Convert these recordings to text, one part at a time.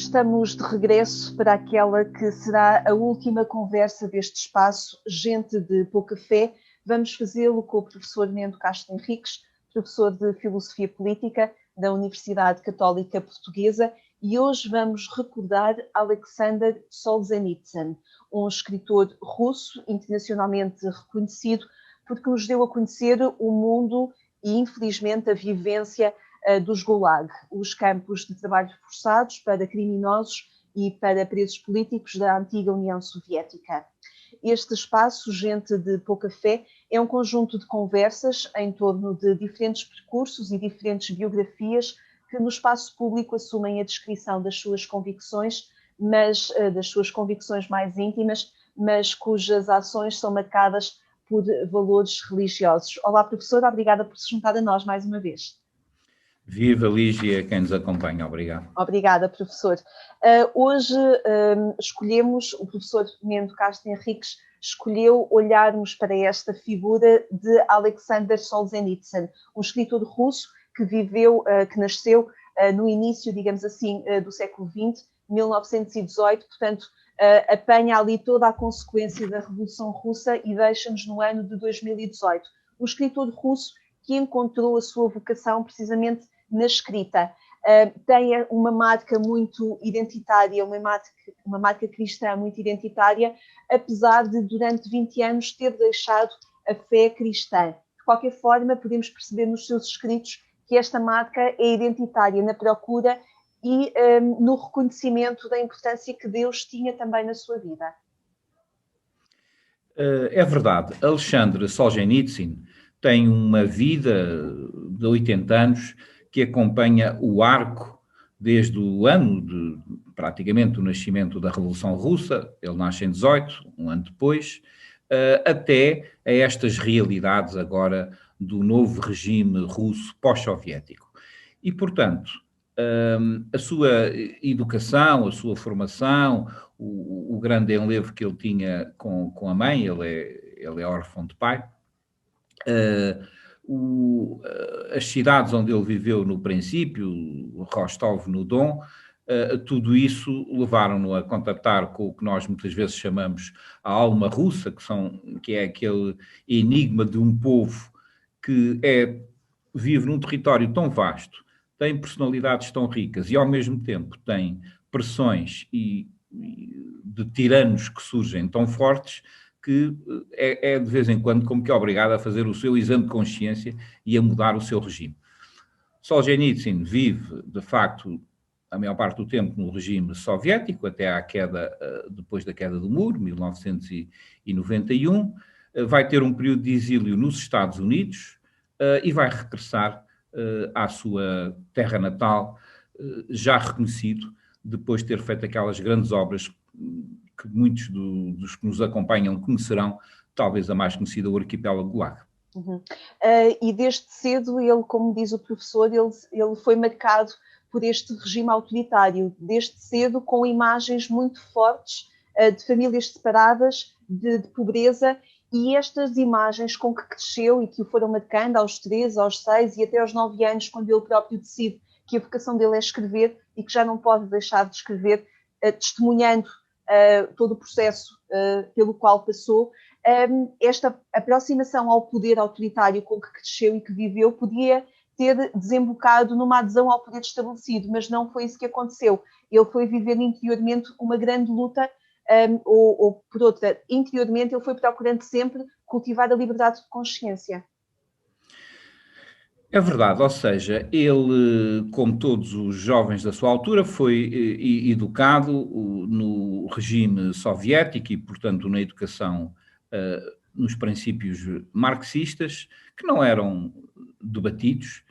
Estamos de regresso para aquela que será a última conversa deste espaço, Gente de Pouca Fé. Vamos fazê-lo com o professor Mendo Castro Henriques, professor de Filosofia Política da Universidade Católica Portuguesa, e hoje vamos recordar Alexander Solzhenitsyn, um escritor russo internacionalmente reconhecido, porque nos deu a conhecer o mundo e, infelizmente, a vivência dos Gulag, os campos de trabalho forçados para criminosos e para presos políticos da antiga União Soviética. Este espaço, Gente de Pouca Fé, é um conjunto de conversas em torno de diferentes percursos e diferentes biografias que no espaço público assumem a descrição das suas convicções, mas das suas convicções mais íntimas, mas cujas ações são marcadas por valores religiosos. Olá, professora, obrigada por se juntar a nós mais uma vez. Viva Lígia, quem nos acompanha, obrigado. Obrigada, professor. Hoje escolhemos, o professor Mendo Castro Henriques escolheu olharmos para esta figura de Alexander Solzhenitsyn, um escritor russo que viveu, que nasceu no início, digamos assim, do século XX, 1918, portanto, apanha ali toda a consequência da Revolução Russa e deixa-nos no ano de 2018. Um escritor russo que encontrou a sua vocação precisamente na escrita. Tem uma marca muito identitária, uma marca cristã muito identitária, apesar de durante 20 anos ter deixado a fé cristã. De qualquer forma, podemos perceber nos seus escritos que esta marca é identitária na procura e no reconhecimento da importância que Deus tinha também na sua vida. É verdade, Alexander Solzhenitsyn tem uma vida de 80 anos que acompanha o arco desde o ano de, praticamente, o nascimento da Revolução Russa, ele nasce em 18, um ano depois, até a estas realidades agora do novo regime russo pós-soviético. E, portanto, a sua educação, a sua formação, o grande enlevo que ele tinha com a mãe, ele é órfão de pai, as cidades onde ele viveu no princípio, Rostov-no-Don, tudo isso levaram-no a contactar com o que nós muitas vezes chamamos a alma russa, que é aquele enigma de um povo que vive num território tão vasto, tem personalidades tão ricas e ao mesmo tempo tem pressões de tiranos que surgem tão fortes que é de vez em quando como que é obrigado a fazer o seu exame de consciência e a mudar o seu regime. Solzhenitsyn vive, de facto, a maior parte do tempo no regime soviético, até à queda, depois da queda do muro, 1991, vai ter um período de exílio nos Estados Unidos e vai regressar à sua terra natal, já reconhecido, depois de ter feito aquelas grandes obras que muitos dos que nos acompanham conhecerão, talvez a mais conhecida, o Arquipélago Gulag. Uhum. E desde cedo, ele, como diz o professor, ele foi marcado por este regime autoritário, desde cedo com imagens muito fortes de famílias separadas, de pobreza, e estas imagens com que cresceu e que o foram marcando aos 3, aos 6 e até aos 9 anos, quando ele próprio decide que a vocação dele é escrever e que já não pode deixar de escrever, testemunhando todo o processo pelo qual passou, esta aproximação ao poder autoritário com que cresceu e que viveu podia ter desembocado numa adesão ao poder estabelecido, mas não foi isso que aconteceu. Ele foi viver interiormente uma grande luta, ou por outra, interiormente ele foi procurando sempre cultivar a liberdade de consciência. É verdade, ou seja, ele, como todos os jovens da sua altura, foi educado no regime soviético e, portanto, na educação nos princípios marxistas, que não eram debatidos,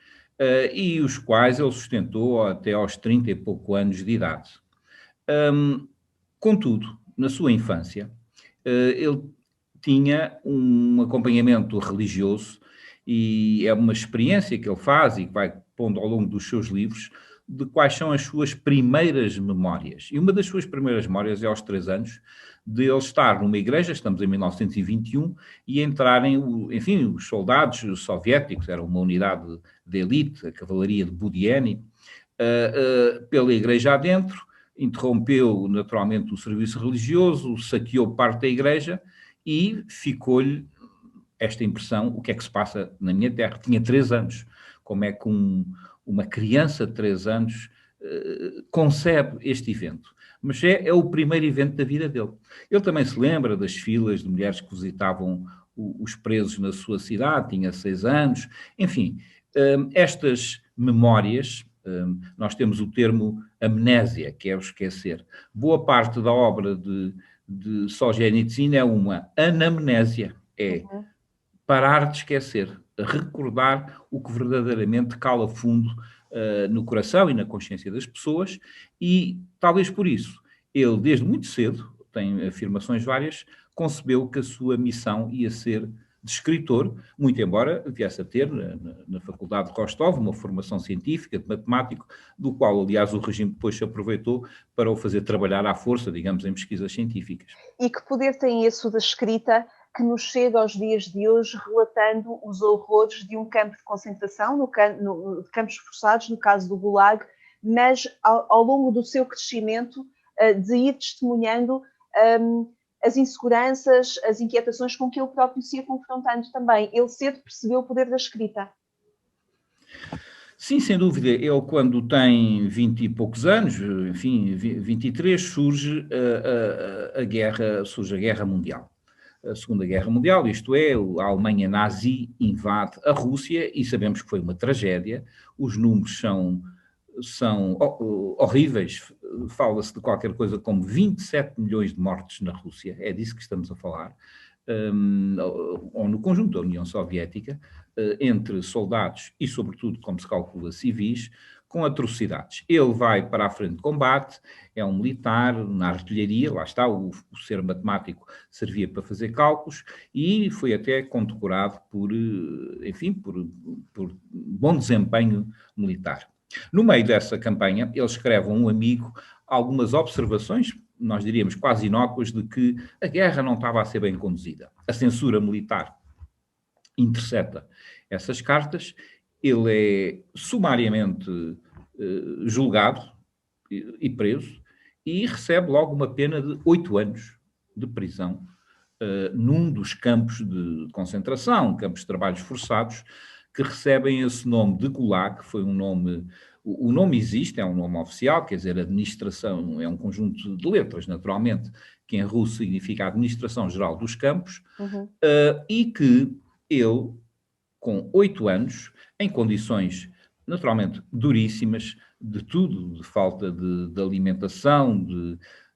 e os quais ele sustentou até aos 30 e pouco anos de idade. Contudo, na sua infância, ele tinha um acompanhamento religioso e é uma experiência que ele faz e que vai pondo ao longo dos seus livros de quais são as suas primeiras memórias. E uma das suas primeiras memórias é aos 3 anos, de ele estar numa igreja, estamos em 1921, e entrarem, enfim, os soldados soviéticos, era uma unidade de elite, a cavalaria de Budiane, pela igreja adentro, interrompeu naturalmente o serviço religioso, saqueou parte da igreja e ficou-lhe esta impressão: o que é que se passa na minha terra? Tinha 3 anos. Como é que uma criança de 3 anos concebe este evento? Mas é o primeiro evento da vida dele. Ele também se lembra das filas de mulheres que visitavam os presos na sua cidade, tinha 6 anos. Enfim, estas memórias, nós temos o termo amnésia, que é o esquecer. Boa parte da obra de Solzhenitsyn é uma anamnésia, é parar de esquecer, recordar o que verdadeiramente cala fundo no coração e na consciência das pessoas, e talvez por isso ele, desde muito cedo, tem afirmações várias, concebeu que a sua missão ia ser de escritor, muito embora viesse a ter na Faculdade de Rostov uma formação científica, de matemático, do qual, aliás, o regime depois se aproveitou para o fazer trabalhar à força, digamos, em pesquisas científicas. E que poder tem esse da escrita que nos chega aos dias de hoje relatando os horrores de um campo de concentração, de campos forçados, no caso do Gulag, mas ao longo do seu crescimento, de ir testemunhando as inseguranças, as inquietações com que ele próprio se ia confrontando também. Ele cedo percebeu o poder da escrita. Sim, sem dúvida. Ele, quando tem 20 e poucos anos, enfim, 23, surge a Guerra Mundial. A Segunda Guerra Mundial, isto é, a Alemanha nazi invade a Rússia e sabemos que foi uma tragédia. Os números são horríveis. Fala-se de qualquer coisa como 27 milhões de mortes na Rússia, é disso que estamos a falar, ou no conjunto da União Soviética, entre soldados e, sobretudo, como se calcula, civis, com atrocidades. Ele vai para a frente de combate, é um militar na artilharia, lá está, o ser matemático servia para fazer cálculos, e foi até condecorado por bom desempenho militar. No meio dessa campanha, ele escreve a um amigo algumas observações, nós diríamos quase inócuas, de que a guerra não estava a ser bem conduzida. A censura militar intercepta essas cartas, ele é sumariamente julgado e preso, e recebe logo uma pena de 8 anos de prisão num dos campos de concentração, campos de trabalhos forçados, que recebem esse nome de Gulag. Foi um nome... O nome existe, é um nome oficial, quer dizer, administração, é um conjunto de letras, naturalmente, que em russo significa Administração Geral dos Campos, e que ele, com 8 anos, em condições naturalmente duríssimas, de tudo, de falta de alimentação,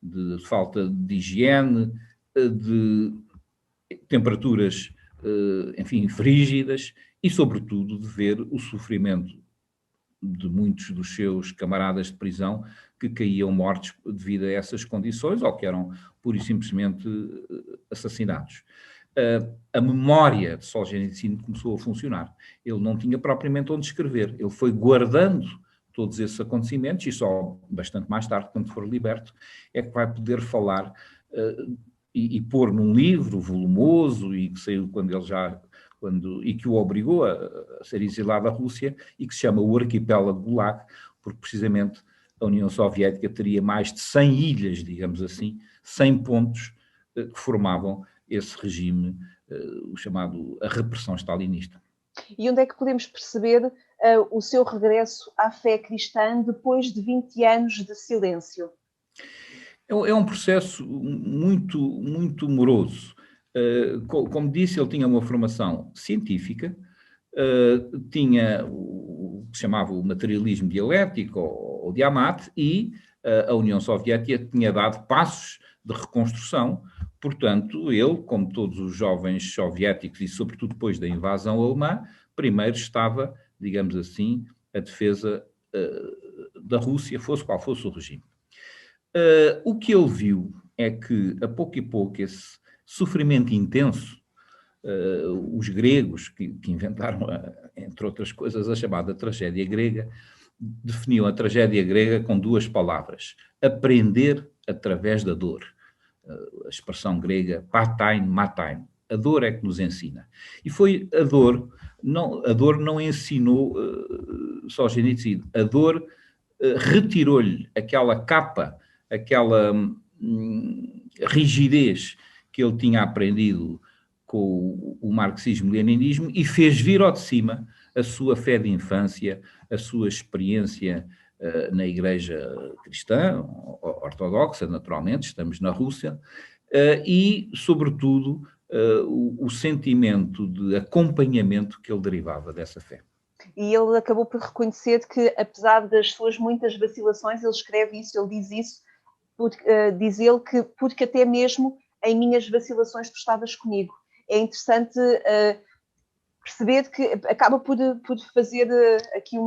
de falta de higiene, de temperaturas, enfim, frígidas, e sobretudo de ver o sofrimento de muitos dos seus camaradas de prisão que caíam mortos devido a essas condições ou que eram pura e simplesmente assassinados. A memória de Solzhenitsyn começou a funcionar. Ele não tinha propriamente onde escrever. Ele foi guardando todos esses acontecimentos e só bastante mais tarde, quando for liberto, é que vai poder falar e pôr num livro volumoso e que saiu e que o obrigou a ser exilado à Rússia e que se chama o Arquipélago Gulag, porque precisamente a União Soviética teria mais de 100 ilhas, digamos assim, 100 pontos que formavam esse regime, o chamado a repressão stalinista. E onde é que podemos perceber o seu regresso à fé cristã depois de 20 anos de silêncio? É um processo muito, muito moroso. Como disse, ele tinha uma formação científica, tinha o que se chamava o materialismo dialético, ou Diamat, e a União Soviética tinha dado passos de reconstrução. Portanto, ele, como todos os jovens soviéticos, e sobretudo depois da invasão alemã, primeiro estava, digamos assim, a defesa da Rússia, fosse qual fosse o regime. O que ele viu é que, a pouco e pouco, esse sofrimento intenso, os gregos, que inventaram, entre outras coisas, a chamada tragédia grega, definiam a tragédia grega com 2 palavras: aprender através da dor. A expressão grega patein matein. A dor é que nos ensina. E foi a dor não ensinou Solzhenitsyn. A dor retirou-lhe aquela capa aquela rigidez que ele tinha aprendido com o marxismo-leninismo e fez vir ao de cima a sua fé de infância, a sua experiência na Igreja cristã, ortodoxa, naturalmente, estamos na Rússia, e, sobretudo, o sentimento de acompanhamento que ele derivava dessa fé. E ele acabou por reconhecer que, apesar das suas muitas vacilações, ele escreve isso, ele diz isso, diz ele que porque até mesmo em minhas vacilações tu estavas comigo. É interessante perceber que acaba por fazer aqui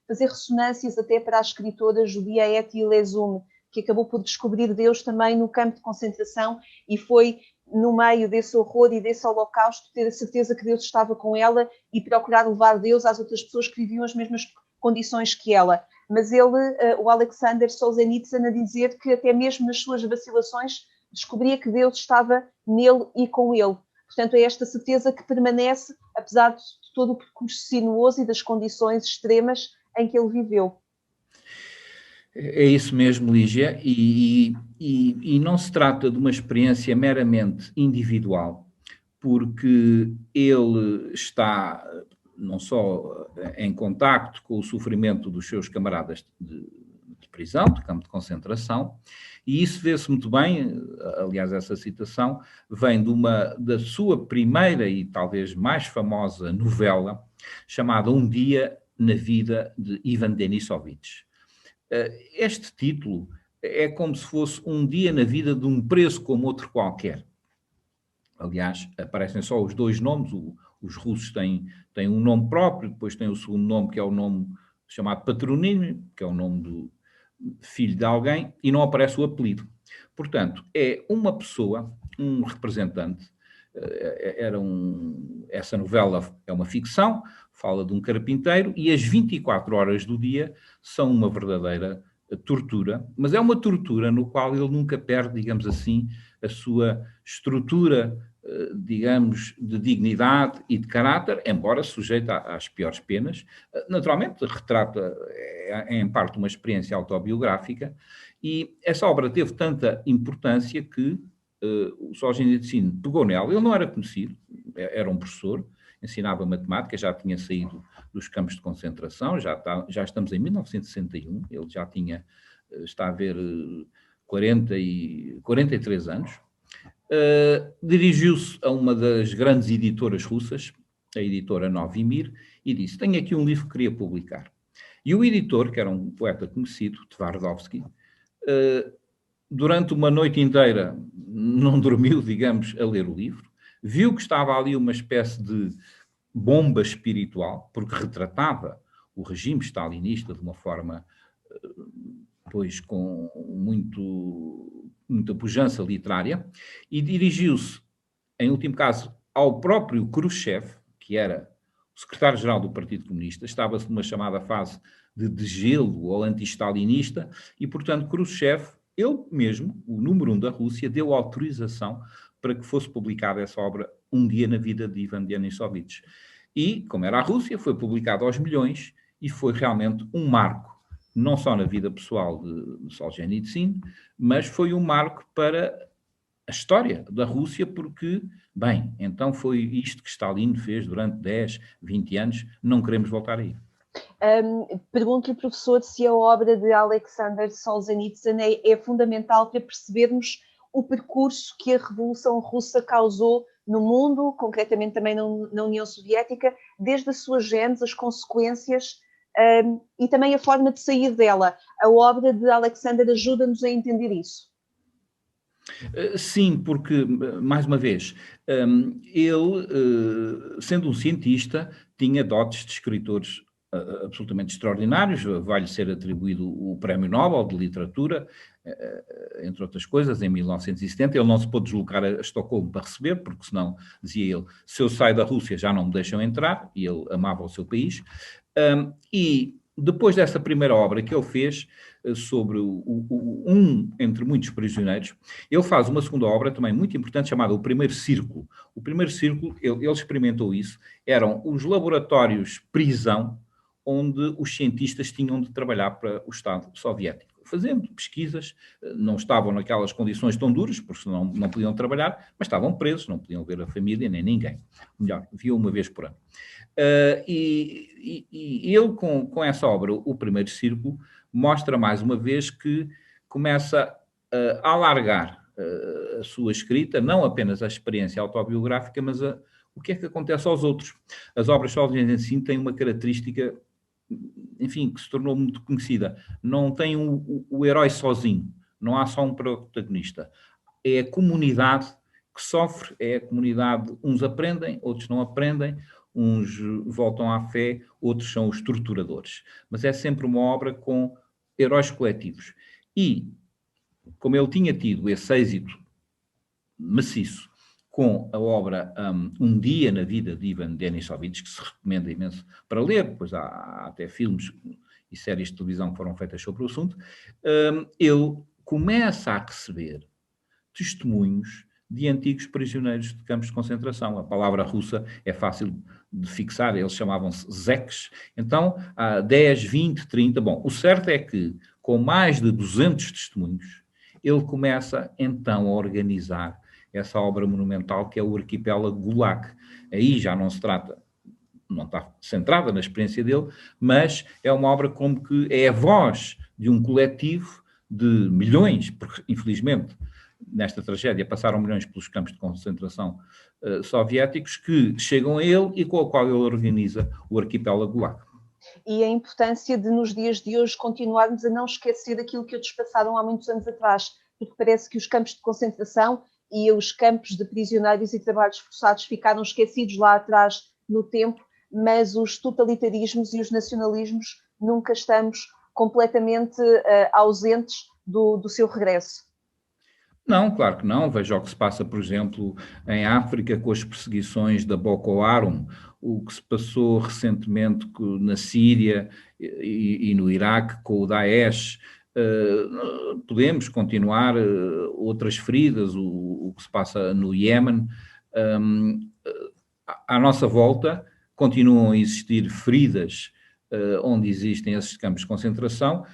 fazer ressonâncias até para a escritora judia Etty Lezum, que acabou por descobrir Deus também no campo de concentração e foi no meio desse horror e desse holocausto ter a certeza que Deus estava com ela e procurar levar Deus às outras pessoas que viviam as mesmas condições que ela. Mas ele, o Alexander Solzhenitsyn, a dizer que até mesmo nas suas vacilações descobria que Deus estava nele e com ele. Portanto, é esta certeza que permanece, apesar de todo o percurso sinuoso e das condições extremas em que ele viveu. É isso mesmo, Lígia, e não se trata de uma experiência meramente individual, porque ele está não só em contacto com o sofrimento dos seus camaradas de prisão, de campo de concentração, e isso vê-se muito bem, aliás, essa citação vem da sua primeira e talvez mais famosa novela, chamada Um Dia na Vida de Ivan Denisovich. Este título é como se fosse um dia na vida de um preso como outro qualquer. Aliás, aparecem só os dois nomes, os russos têm um nome próprio, depois tem o segundo nome, que é o nome chamado patronímio, que é o nome do filho de alguém, e não aparece o apelido. Portanto, é uma pessoa, um representante, essa novela é uma ficção, fala de um carpinteiro, e as 24 horas do dia são uma verdadeira tortura, mas é uma tortura no qual ele nunca perde, digamos assim, a sua estrutura, digamos, de dignidade e de caráter, embora sujeita às piores penas. Naturalmente, retrata, em parte, uma experiência autobiográfica, e essa obra teve tanta importância que o Solzhenitsyn pegou nela. Ele não era conhecido, era um professor, ensinava matemática, já tinha saído dos campos de concentração, já estamos em 1961, ele já está a ver 43 anos. Dirigiu-se a uma das grandes editoras russas, a editora Novimir, e disse: tenho aqui um livro que queria publicar. E o editor, que era um poeta conhecido, Tvardovsky, durante uma noite inteira não dormiu, digamos, a ler o livro, viu que estava ali uma espécie de bomba espiritual, porque retratava o regime stalinista de uma forma, pois, com muita pujança literária, e dirigiu-se, em último caso, ao próprio Khrushchev, que era o secretário-geral do Partido Comunista, estava-se numa chamada fase de degelo ou anti-stalinista, e, portanto, Khrushchev, ele mesmo, o número 1 da Rússia, deu autorização para que fosse publicada essa obra, Um Dia na Vida de Ivan Denisovich. E, como era a Rússia, foi publicado aos milhões e foi realmente um marco, não só na vida pessoal de Solzhenitsyn, mas foi um marco para a história da Rússia, porque, bem, então foi isto que Stalin fez durante 10, 20 anos, não queremos voltar aí. Pergunto-lhe, professor, se a obra de Alexander Solzhenitsyn é fundamental para percebermos o percurso que a Revolução Russa causou no mundo, concretamente também na União Soviética, desde a sua gênese, as consequências e também a forma de sair dela. A obra de Alexander ajuda-nos a entender isso. Sim, porque, mais uma vez, ele, sendo um cientista, tinha dotes de escritores absolutamente extraordinários. Vai-lhe ser atribuído o Prémio Nobel de Literatura, entre outras coisas, em 1970. Ele não se pôde deslocar a Estocolmo para receber, porque senão, dizia ele, se eu saio da Rússia já não me deixam entrar, e ele amava o seu país. E depois dessa primeira obra que ele fez sobre um entre muitos prisioneiros, ele faz uma segunda obra também muito importante chamada O Primeiro Círculo. O Primeiro Círculo, ele experimentou isso, eram os laboratórios prisão onde os cientistas tinham de trabalhar para o Estado soviético. fazendo pesquisas, não estavam naquelas condições tão duras, porque senão não podiam trabalhar, mas estavam presos, não podiam ver a família nem ninguém. Melhor, viam uma vez por ano. E ele, com essa obra, O Primeiro Círculo, mostra mais uma vez que começa a alargar a sua escrita, não apenas a experiência autobiográfica, mas o que é que acontece aos outros. As obras sozinhas em si têm uma característica, enfim, que se tornou muito conhecida. Não tem o herói sozinho, não há só um protagonista. É a comunidade que sofre, é a comunidade, uns aprendem, outros não aprendem, uns voltam à fé, outros são os torturadores. Mas é sempre uma obra com heróis coletivos. E, como ele tinha tido esse êxito maciço com a obra Um Dia na Vida de Ivan Denisovich, que se recomenda imenso para ler, pois há até filmes e séries de televisão que foram feitas sobre o assunto, ele começa a receber testemunhos de antigos prisioneiros de campos de concentração. A palavra russa é fácil de fixar, eles chamavam-se zeks. Então, há 10, 20, 30... Bom, o certo é que, com mais de 200 testemunhos, ele começa, então, a organizar essa obra monumental que é o Arquipélago Gulag. Aí já não se trata, não está centrada na experiência dele, mas é uma obra como que é a voz de um coletivo de milhões, porque, infelizmente, nesta tragédia passaram milhões pelos campos de concentração soviéticos, que chegam a ele e com o qual ele organiza o Arquipélago Gulag. E a importância de, nos dias de hoje, continuarmos a não esquecer daquilo que outros passaram há muitos anos atrás, porque parece que os campos de concentração e os campos de prisioneiros e trabalhos forçados ficaram esquecidos lá atrás no tempo, mas os totalitarismos e os nacionalismos nunca estamos completamente ausentes do seu regresso. Não, claro que não. Veja o que se passa, por exemplo, em África com as perseguições da Boko Haram, o que se passou recentemente na Síria e no Iraque com o Daesh. Podemos continuar outras feridas, o que se passa no Iémen. À nossa volta continuam a existir feridas onde existem esses campos de concentração,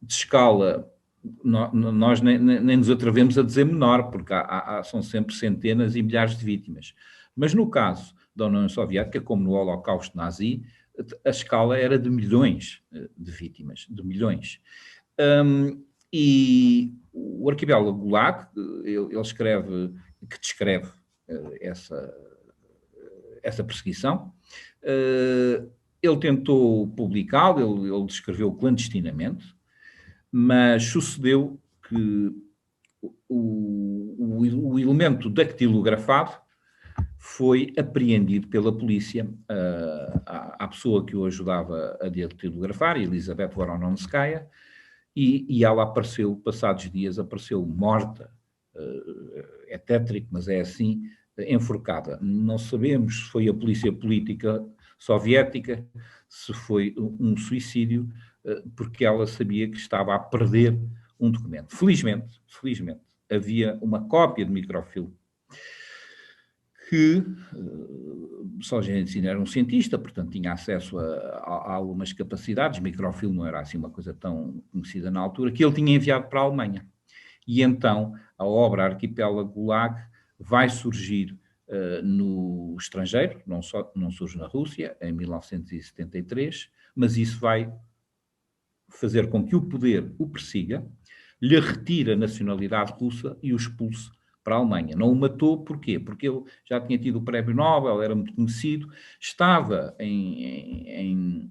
de escala, nós nem nos atrevemos a dizer menor, porque são sempre centenas e milhares de vítimas. Mas no caso da União Soviética, como no Holocausto Nazi, a escala era de milhões de vítimas, de milhões. E o Arquipélago Gulag, ele escreve, que descreve essa perseguição. Ele tentou publicá-lo, ele descreveu clandestinamente, mas sucedeu que o elemento dactilografado foi apreendido pela polícia. A pessoa que o ajudava a dactilografar, Elizabeth Vorononskaya, e ela apareceu, passados dias, apareceu morta, é tétrico, mas é assim, enforcada. Não sabemos se foi a polícia política soviética, se foi um suicídio, porque ela sabia que estava a perder um documento. Felizmente, havia uma cópia de microfilme que Solzhenitsyn era um cientista, portanto tinha acesso a algumas capacidades, microfilme não era assim uma coisa tão conhecida na altura, que ele tinha enviado para a Alemanha. E então a obra Arquipélago Gulag vai surgir no estrangeiro, não surge na Rússia, em 1973, mas isso vai fazer com que o poder o persiga, lhe retire a nacionalidade russa e o expulse para a Alemanha. Não o matou, porquê? Porque ele já tinha tido o prémio Nobel, era muito conhecido, estava em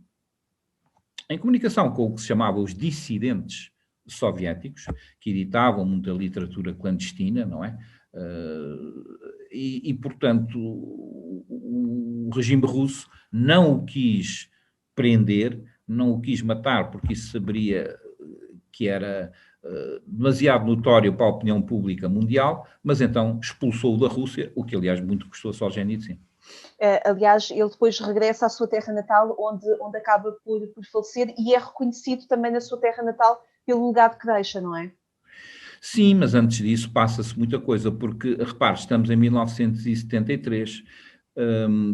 comunicação com o que se chamava os dissidentes soviéticos, que editavam muita literatura clandestina, não é? Portanto, o regime russo não o quis prender, não o quis matar, porque isso saberia que era demasiado notório para a opinião pública mundial, mas então expulsou-o da Rússia, o que, aliás, muito custou a Solzhenitsyn. Aliás, ele depois regressa à sua terra natal, onde acaba por falecer, e é reconhecido também na sua terra natal pelo legado que deixa, não é? Sim, mas antes disso passa-se muita coisa, porque, repare, estamos em 1973,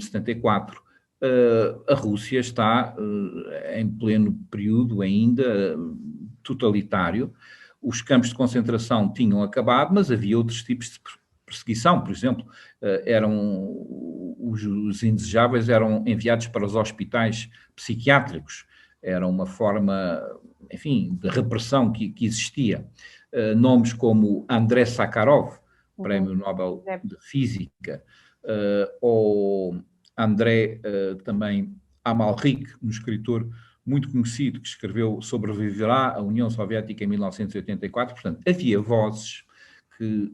74, a Rússia está em pleno período ainda totalitário. Os campos de concentração tinham acabado, mas havia outros tipos de perseguição. Por exemplo, os indesejáveis eram enviados para os hospitais psiquiátricos. Era uma forma, enfim, de repressão que existia. Nomes como Andrei Sakharov, Prémio Nobel de Física, ou André também Amalrik, um escritor muito conhecido que escreveu Sobreviverá a União Soviética em 1984. Portanto, havia vozes que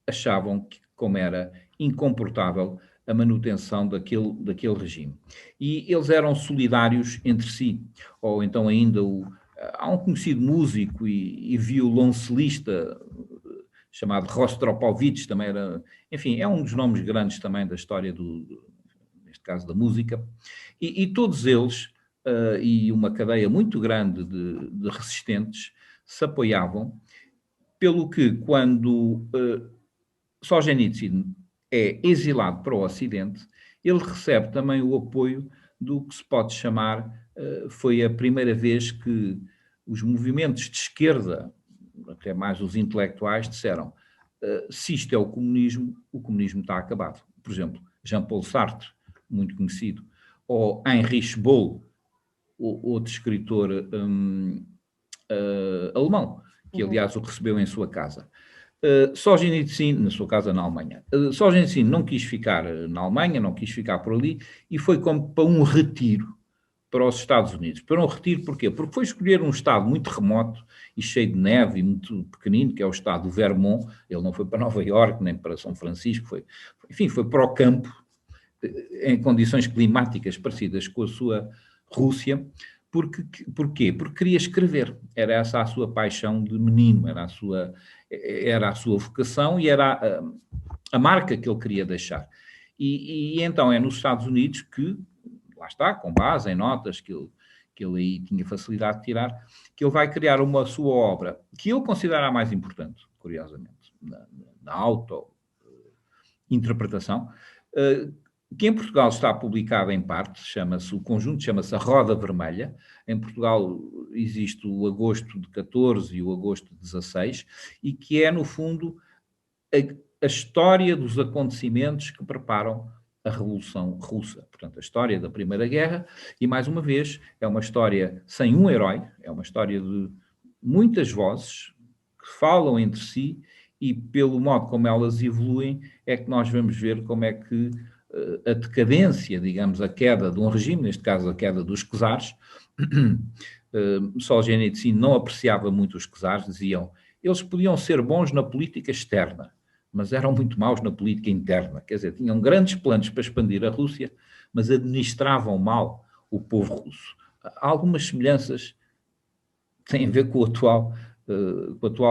achavam que, como era incomportável a manutenção daquele regime. E eles eram solidários entre si. Ou então ainda há um conhecido músico e violoncelista chamado Rostropovich, também era, enfim, é um dos nomes grandes também da história neste caso da música, e todos eles, e uma cadeia muito grande de resistentes, se apoiavam, pelo que quando Solzhenitsyn é exilado para o Ocidente, ele recebe também o apoio do que se pode chamar, foi a primeira vez que os movimentos de esquerda, até mais os intelectuais, disseram se isto é o comunismo está acabado. Por exemplo, Jean-Paul Sartre, muito conhecido, ou Heinrich Böll, outro escritor alemão, que aliás o recebeu em sua casa. Solzhenitsyn, na sua casa na Alemanha. Solzhenitsyn não quis ficar na Alemanha, não quis ficar por ali, e foi como para um retiro para os Estados Unidos. Para um retiro, porquê? Porque foi escolher um estado muito remoto e cheio de neve e muito pequenino, que é o estado do Vermont. Ele não foi para Nova Iorque, nem para São Francisco, foi para o campo, em condições climáticas parecidas com a sua Rússia. Porquê? Porque queria escrever. Era essa a sua paixão de menino, era a sua vocação e era a marca que ele queria deixar. E então é nos Estados Unidos que, lá está, com base em notas que ele aí tinha facilidade de tirar, que ele vai criar uma sua obra, que ele considera a mais importante, curiosamente, na auto-interpretação, que em Portugal está publicada em parte, o conjunto chama-se A Roda Vermelha. Em Portugal existe o Agosto de 14 e o Agosto de 16, e que é, no fundo, a história dos acontecimentos que preparam a Revolução Russa. Portanto, a história da Primeira Guerra, e mais uma vez, é uma história sem um herói, é uma história de muitas vozes que falam entre si, e pelo modo como elas evoluem, é que nós vamos ver como é que a decadência, digamos, a queda de um regime, neste caso a queda dos czares. Solzhenitsyn não apreciava muito os czares, diziam, eles podiam ser bons na política externa, mas eram muito maus na política interna. Quer dizer, tinham grandes planos para expandir a Rússia, mas administravam mal o povo russo. Há algumas semelhanças que têm a ver com o atual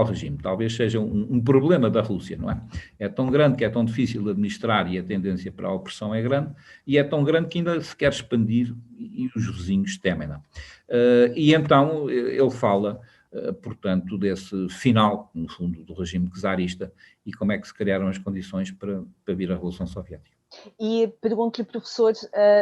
regime. Talvez seja um problema da Rússia, não é? É tão grande que é tão difícil de administrar e a tendência para a opressão é grande, e é tão grande que ainda se quer expandir e os vizinhos temem-na. E então ele fala, portanto, desse final, no fundo, do regime czarista e como é que se criaram as condições para vir a Revolução Soviética. E pergunto-lhe, professor,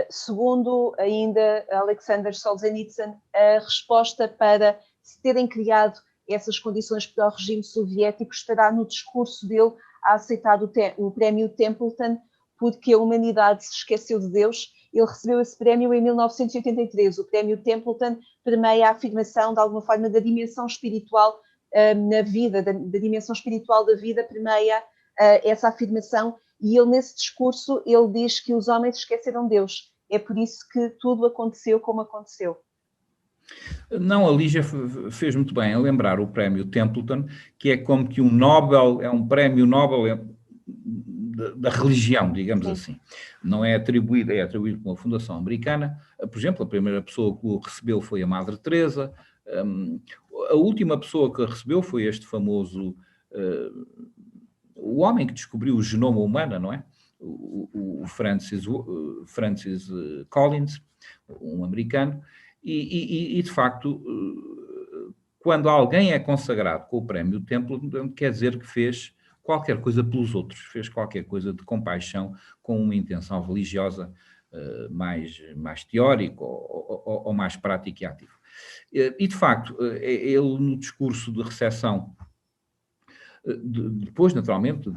segundo ainda Alexander Solzhenitsyn, a resposta para se terem criado essas condições para o regime soviético estará no discurso dele a aceitar o prémio Templeton, porque a humanidade se esqueceu de Deus. Ele recebeu esse prémio em 1983. O prémio Templeton permeia a afirmação, de alguma forma, da dimensão espiritual na vida, da dimensão espiritual da vida, permeia essa afirmação, e ele, nesse discurso, ele diz que os homens esqueceram Deus. É por isso que tudo aconteceu como aconteceu. Não, a Lígia fez muito bem a lembrar o prémio Templeton, que é como que um Nobel, é um prémio Nobel da religião, digamos assim. Não é atribuído, é atribuído por uma fundação americana. Por exemplo, a primeira pessoa que o recebeu foi a Madre Teresa. A última pessoa que a recebeu foi este famoso, o homem que descobriu o genoma humano, não é? O Francis Collins, um americano. E, de facto, quando alguém é consagrado com o prémio Templeton, quer dizer que fez qualquer coisa pelos outros, fez qualquer coisa de compaixão com uma intenção religiosa mais teórica ou mais prática e ativa. E, de facto, ele no discurso de recepção, depois, naturalmente,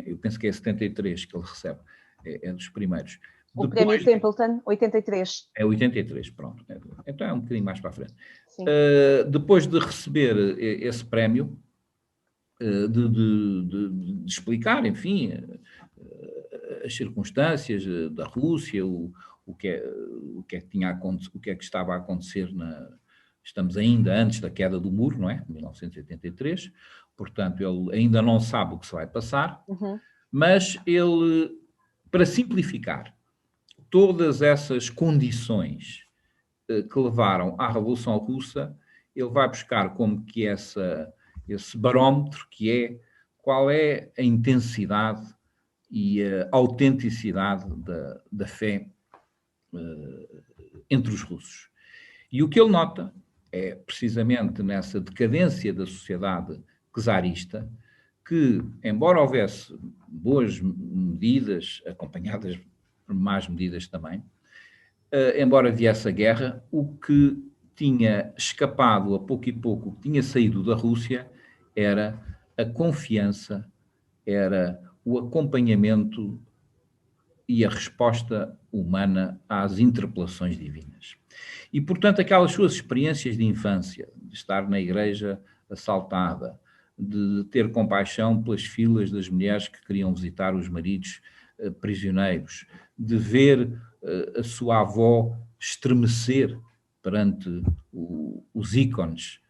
eu penso que é 73 que ele recebe, é dos primeiros. O prémio Templeton, 83. É 83, pronto. Então é um bocadinho mais para a frente. Sim. Depois de receber esse prémio, de explicar, enfim, as circunstâncias da Rússia, o que é que estava a acontecer estamos ainda antes da queda do muro, não é? 1983, portanto ele ainda não sabe o que se vai passar, mas ele, para simplificar, todas essas condições que levaram à Revolução Russa, ele vai buscar como que esse barómetro que é qual é a intensidade e a autenticidade da fé entre os russos. E o que ele nota é precisamente nessa decadência da sociedade czarista que, embora houvesse boas medidas, acompanhadas por más medidas também, embora viesse a guerra, o que tinha escapado a pouco e pouco, o que tinha saído da Rússia, era a confiança, era o acompanhamento e a resposta humana às interpelações divinas. E, portanto, aquelas suas experiências de infância, de estar na igreja assaltada, de ter compaixão pelas filas das mulheres que queriam visitar os maridos prisioneiros, de ver a sua avó estremecer perante os ícones,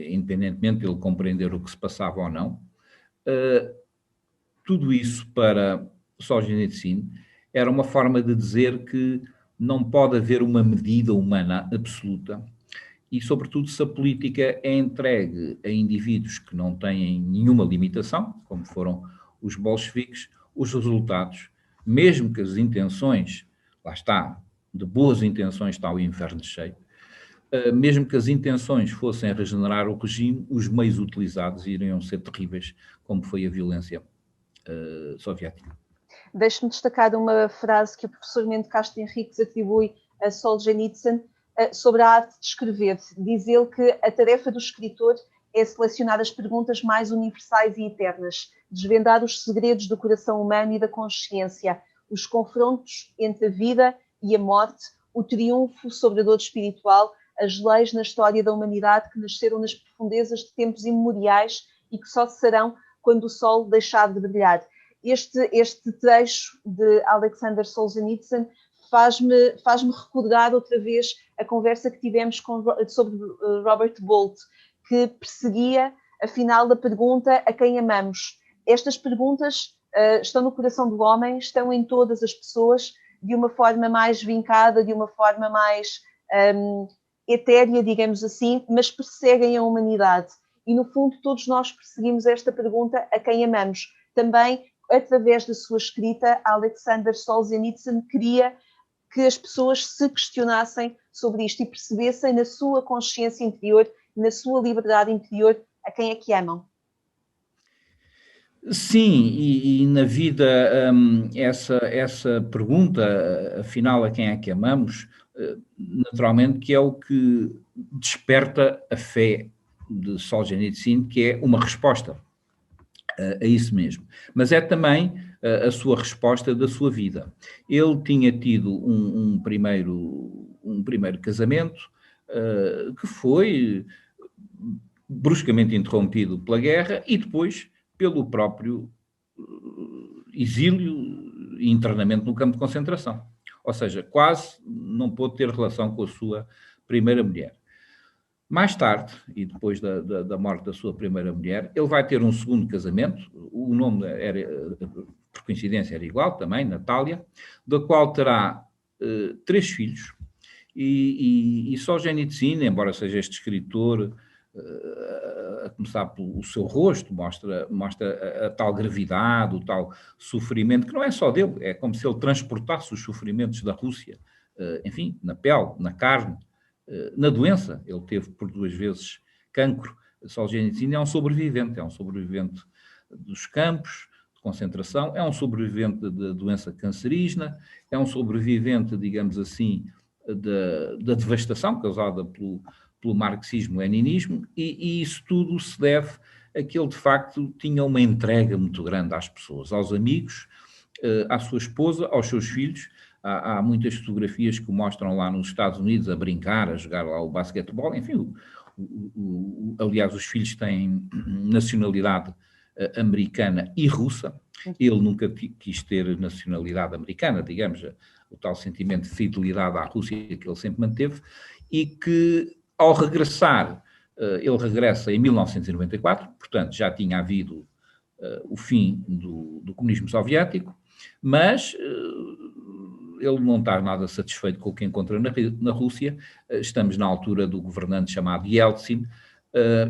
independentemente de ele compreender o que se passava ou não, tudo isso para Solzhenitsyn era uma forma de dizer que não pode haver uma medida humana absoluta e, sobretudo, se a política é entregue a indivíduos que não têm nenhuma limitação, como foram os bolcheviques, os resultados, mesmo que as intenções, lá está, de boas intenções está o inferno cheio, mesmo que as intenções fossem regenerar o regime, os meios utilizados iriam ser terríveis, como foi a violência soviética. Deixe-me destacar uma frase que o professor Mendo Castro Henriques atribui a Solzhenitsyn sobre a arte de escrever. Diz ele que a tarefa do escritor é selecionar as perguntas mais universais e eternas, desvendar os segredos do coração humano e da consciência, os confrontos entre a vida e a morte, o triunfo sobre a dor espiritual, as leis na história da humanidade que nasceram nas profundezas de tempos imemoriais e que só cessarão quando o sol deixar de brilhar. Este trecho de Alexander Solzhenitsyn faz-me recordar outra vez a conversa que tivemos sobre Robert Bolt, que perseguia, afinal, a pergunta a quem amamos. Estas perguntas estão no coração do homem, estão em todas as pessoas, de uma forma mais vincada, de uma forma mais etérea, digamos assim, mas perseguem a humanidade. E, no fundo, todos nós perseguimos esta pergunta a quem amamos. Também, através da sua escrita, Alexander Solzhenitsyn queria que as pessoas se questionassem sobre isto e percebessem na sua consciência interior, na sua liberdade interior, a quem é que amam. Sim, e na vida essa pergunta, afinal, a quem é que amamos, naturalmente que é o que desperta a fé de Solzhenitsyn, que é uma resposta a isso mesmo. Mas é também a sua resposta da sua vida. Ele tinha tido um primeiro casamento que foi bruscamente interrompido pela guerra e depois pelo próprio exílio e internamento no campo de concentração. Ou seja, quase não pôde ter relação com a sua primeira mulher. Mais tarde, e depois da morte da sua primeira mulher, ele vai ter um segundo casamento, o nome por coincidência era igual também, Natália, da qual terá 3 filhos, e Solzhenitsyn, embora seja este escritor, a começar pelo seu rosto, mostra a tal gravidade, o tal sofrimento, que não é só dele, é como se ele transportasse os sofrimentos da Rússia, enfim, na pele, na carne, na doença. Ele teve por 2 vezes cancro. Solzhenitsyn é um sobrevivente dos campos de concentração, é um sobrevivente da doença cancerígena, é um sobrevivente, digamos assim, da devastação causada pelo marxismo-leninismo, e isso tudo se deve a que ele, de facto, tinha uma entrega muito grande às pessoas, aos amigos, à sua esposa, aos seus filhos. Há muitas fotografias que o mostram lá nos Estados Unidos a brincar, a jogar lá o basquetebol, enfim, aliás, os filhos têm nacionalidade americana e russa. Ele nunca quis ter nacionalidade americana, digamos, o tal sentimento de fidelidade à Rússia que ele sempre manteve, e que, ao regressar, ele regressa em 1994, portanto já tinha havido o fim do comunismo soviético, mas ele não está nada satisfeito com o que encontra na Rússia. Estamos na altura do governante chamado Yeltsin,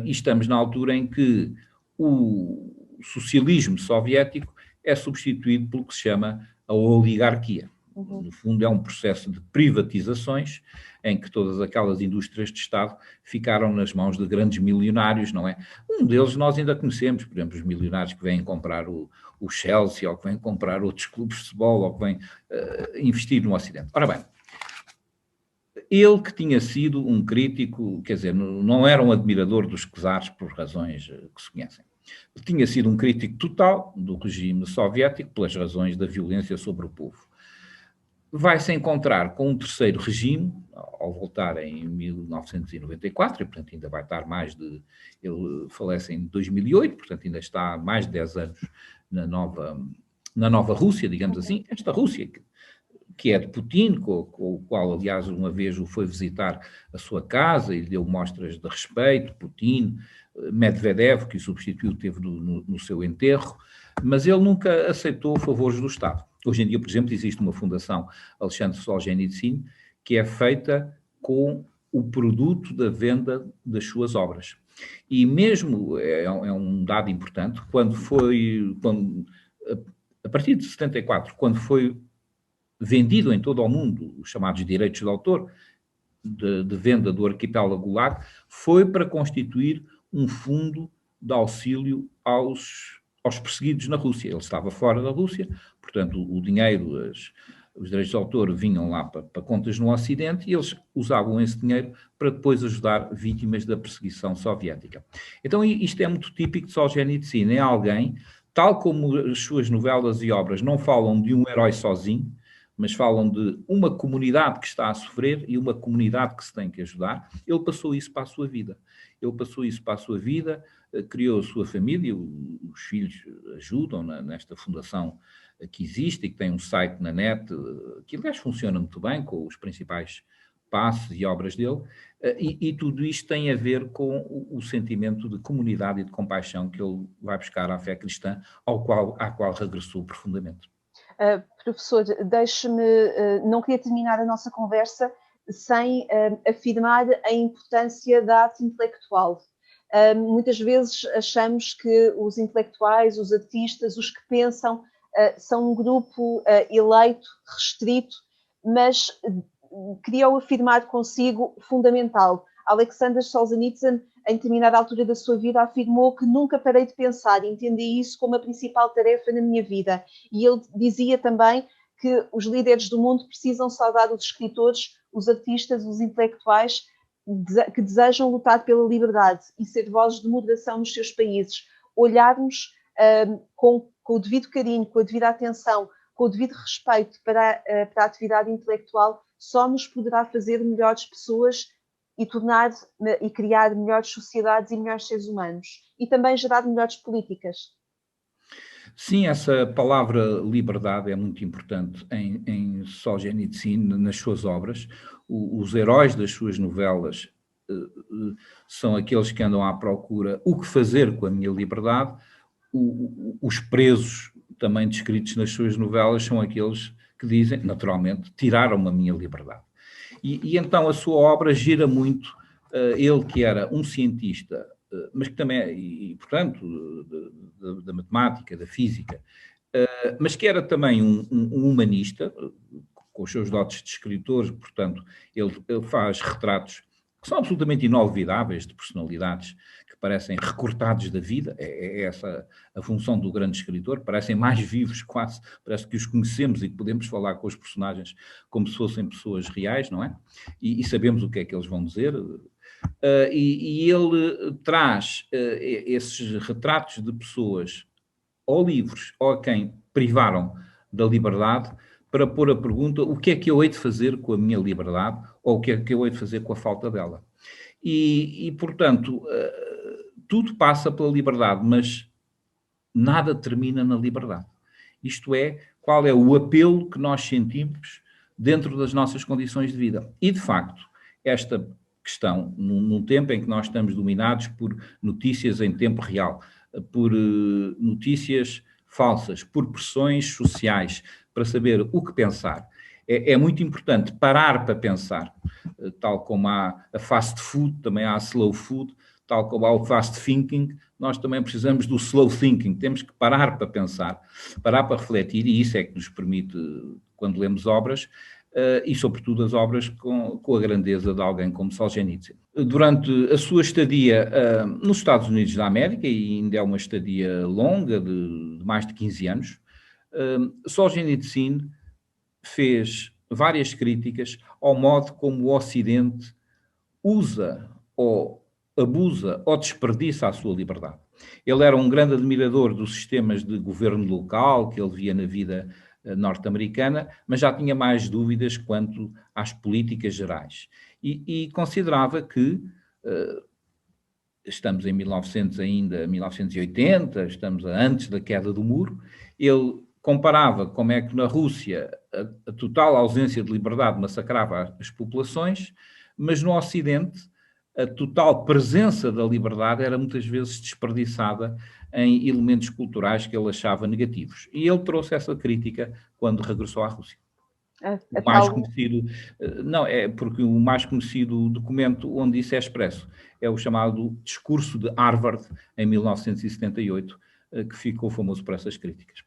e estamos na altura em que o socialismo soviético é substituído pelo que se chama a oligarquia. No fundo, é um processo de privatizações em que todas aquelas indústrias de Estado ficaram nas mãos de grandes milionários, não é? Um deles nós ainda conhecemos, por exemplo, os milionários que vêm comprar o Chelsea, ou que vêm comprar outros clubes de futebol, ou que vêm investir no Ocidente. Ora bem, ele que tinha sido um crítico, quer dizer, não era um admirador dos czares por razões que se conhecem. Tinha sido um crítico total do regime soviético pelas razões da violência sobre o povo. Vai-se encontrar com um terceiro regime, ao voltar em 1994, e portanto ainda vai estar mais de... Ele falece em 2008, portanto ainda está há mais de 10 anos na nova Rússia, digamos assim, esta Rússia que é de Putin, com o qual, aliás, uma vez o foi visitar a sua casa e lhe deu mostras de respeito, Putin, Medvedev, que o substituiu, teve no seu enterro, mas ele nunca aceitou favores do Estado. Hoje em dia, por exemplo, existe uma fundação Alexandre Solzhenitsyn que é feita com o produto da venda das suas obras. E mesmo, é um dado importante, a partir de 74, quando foi vendido em todo o mundo os chamados direitos de autor, de venda do arquipélago Gulag, foi para constituir um fundo de auxílio aos perseguidos na Rússia. Ele estava fora da Rússia, portanto o dinheiro, os direitos de autor vinham lá para contas no Ocidente, e eles usavam esse dinheiro para depois ajudar vítimas da perseguição soviética. Então isto é muito típico de Solzhenitsyn, é alguém, tal como as suas novelas e obras não falam de um herói sozinho, mas falam de uma comunidade que está a sofrer e uma comunidade que se tem que ajudar. Ele passou isso para a sua vida. Criou a sua família, os filhos ajudam nesta fundação que existe e que tem um site na net, que aliás funciona muito bem, com os principais passos e obras dele, e tudo isto tem a ver com o sentimento de comunidade e de compaixão que ele vai buscar à fé cristã, à qual regressou profundamente. Professor, deixe-me, não queria terminar a nossa conversa sem afirmar a importância da arte intelectual. Muitas vezes achamos que os intelectuais, os artistas, os que pensam, são um grupo eleito, restrito, mas queria afirmar consigo fundamental. Alexander Solzhenitsyn, em determinada altura da sua vida, afirmou que nunca parei de pensar, entendi isso como a principal tarefa na minha vida. E ele dizia também que os líderes do mundo precisam saudar os escritores, os artistas, os intelectuais que desejam lutar pela liberdade e ser vozes de moderação nos seus países. Olharmos com o devido carinho, com a devida atenção, com o devido respeito para a atividade intelectual, só nos poderá fazer melhores pessoas e criar melhores sociedades e melhores seres humanos. E também gerar melhores políticas. Sim, essa palavra liberdade é muito importante em Solzhenitsyn, nas suas obras. Os heróis das suas novelas são aqueles que andam à procura o que fazer com a minha liberdade. Os presos, também descritos nas suas novelas, são aqueles que dizem, naturalmente, tiraram-me a minha liberdade. E então a sua obra gira muito, ele que era um cientista, mas que também, e portanto, da matemática, da física, mas que era também um humanista, com os seus dotes de escritor, portanto, ele faz retratos que são absolutamente inolvidáveis, de personalidades que parecem recortados da vida, é essa a função do grande escritor, parecem mais vivos quase, parece que os conhecemos e que podemos falar com os personagens como se fossem pessoas reais, não é? E sabemos o que é que eles vão dizer. E ele traz esses retratos de pessoas ou livres ou a quem privaram da liberdade para pôr a pergunta o que é que eu hei de fazer com a minha liberdade ou o que é que eu hei de fazer com a falta dela. Portanto, tudo passa pela liberdade, mas nada termina na liberdade. Isto é, qual é o apelo que nós sentimos dentro das nossas condições de vida. E, de facto, esta questão, num tempo em que nós estamos dominados por notícias em tempo real, por notícias falsas, por pressões sociais, para saber o que pensar, é muito importante parar para pensar, tal como há a fast food, também há a slow food, tal como há o fast thinking, nós também precisamos do slow thinking, temos que parar para pensar, parar para refletir, e isso é que nos permite, quando lemos obras, e sobretudo as obras com a grandeza de alguém como Solzhenitsyn. Durante a sua estadia nos Estados Unidos da América, e ainda é uma estadia longa, de mais de 15 anos, Solzhenitsyn fez várias críticas ao modo como o Ocidente usa ou abusa ou desperdiça a sua liberdade. Ele era um grande admirador dos sistemas de governo local que ele via na vida norte-americana, mas já tinha mais dúvidas quanto às políticas gerais. E considerava que estamos em 1900 ainda, 1980, estamos antes da queda do muro, ele comparava como é que na Rússia a total ausência de liberdade massacrava as populações, mas no Ocidente a total presença da liberdade era muitas vezes desperdiçada em elementos culturais que ele achava negativos. E ele trouxe essa crítica quando regressou à Rússia. O mais conhecido, não, é porque o mais conhecido documento onde isso é expresso é o chamado Discurso de Harvard, em 1978, que ficou famoso por essas críticas.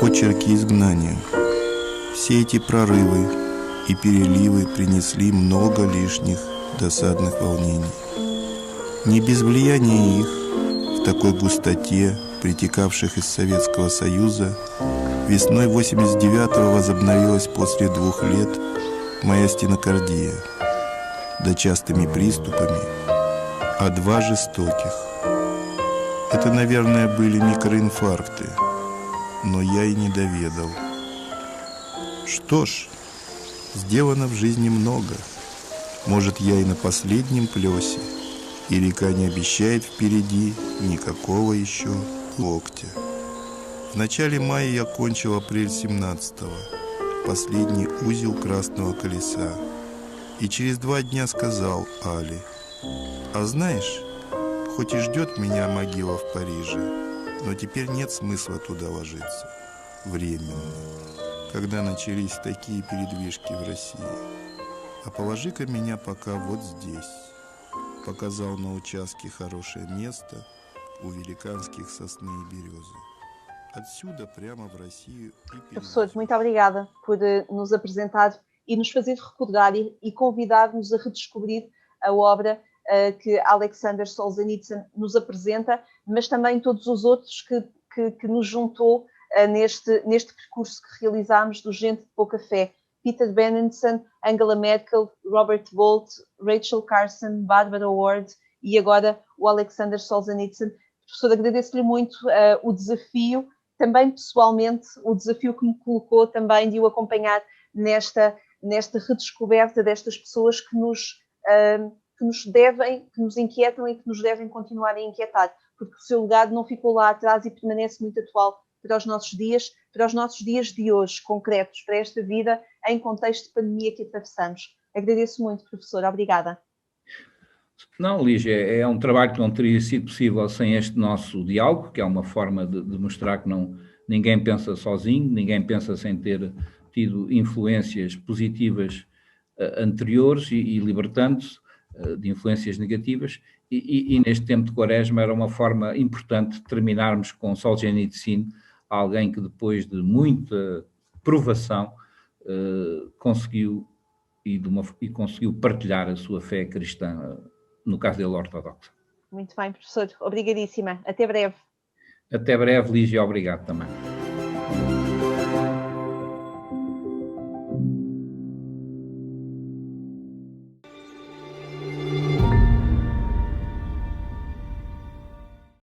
Очерки изгнания. Все эти прорывы и переливы принесли много лишних досадных волнений. Не без влияния их, в такой густоте, притекавших из Советского Союза, весной 89-го возобновилась после 2 лет моя стенокардия, да частыми приступами, а 2 жестоких. Это, наверное, были микроинфаркты, но я и не доведал. Что ж, сделано в жизни много. Может, я и на последнем плесе, и река не обещает впереди никакого еще локтя. В начале мая я кончил апрель 17-го, последний узел красного колеса, и через 2 дня сказал Али: «А знаешь, хоть и ждет меня могила в Париже, но теперь нет смысла туда ложиться. Временно, когда начались такие передвижки в России. А положи-ка меня пока вот здесь». Показал на участке хорошее место у великанских сосны и березы. Отсюда прямо в Россию. Professor, muito obrigada por nos apresentar e nos fazer recordar e convidar-nos a redescobrir a obra que Alexander Solzhenitsyn nos apresenta, mas também todos os outros que nos juntou neste percurso que realizámos do Gente de Pouca Fé. Peter Benenson, Angela Merkel, Robert Volt, Rachel Carson, Barbara Ward e agora o Alexander Solzhenitsyn. Professor, agradeço-lhe muito o desafio, também pessoalmente, o desafio que me colocou também de o acompanhar nesta redescoberta destas pessoas que nos inquietam e que nos devem continuar a inquietar, porque o seu legado não ficou lá atrás e permanece muito atual para os nossos dias de hoje, concretos, para esta vida em contexto de pandemia que atravessamos. Agradeço muito, professor. Obrigada. Não, Lígia, é um trabalho que não teria sido possível sem este nosso diálogo, que é uma forma de mostrar que ninguém pensa sozinho, ninguém pensa sem ter tido influências positivas anteriores e libertando-se de influências negativas, e neste tempo de Quaresma era uma forma importante de terminarmos com Solzhenitsyn, alguém que depois de muita provação conseguiu e conseguiu partilhar a sua fé cristã, no caso dele, ortodoxa. Muito bem, professor. Obrigadíssima. Até breve. Até breve, Lígia. Obrigado também.